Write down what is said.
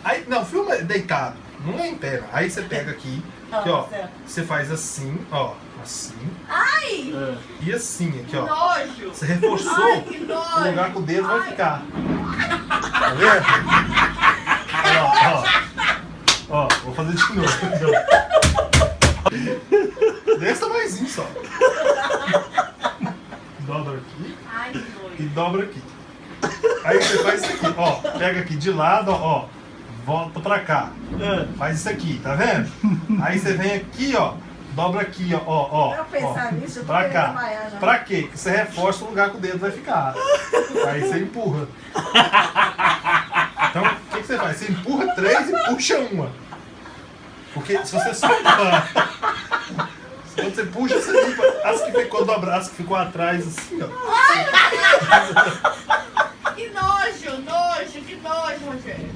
Aí, não, filma deitado, não é em pé. Aí você pega aqui, ó, você faz assim, ó, assim. Ai! E assim, aqui, ó. Nojo! Você reforçou Ai, que nojo. o lugar que o dedo vai ficar. Tá vendo? Ó, vou fazer de novo. Desse tamanhozinho só. Dobra aqui. Ai, que nojo. E dobra aqui. Aí você faz isso aqui, ó. Pega aqui de lado, ó. Volta pra cá. Faz isso aqui, tá vendo? Aí você vem aqui, ó. Dobra aqui, ó. Eu pensar nisso, eu tô pra querendo cá. desmaiar já. Pra quê? Porque você reforça o lugar que o dedo vai ficar. Aí você empurra. Então, o que você faz? Você empurra 3 e puxa uma. Porque se você soltar. Quando você puxa, você limpa. As que ficou dobradas, as que ficou atrás, assim, ó. Que nojo, que nojo, Rogério.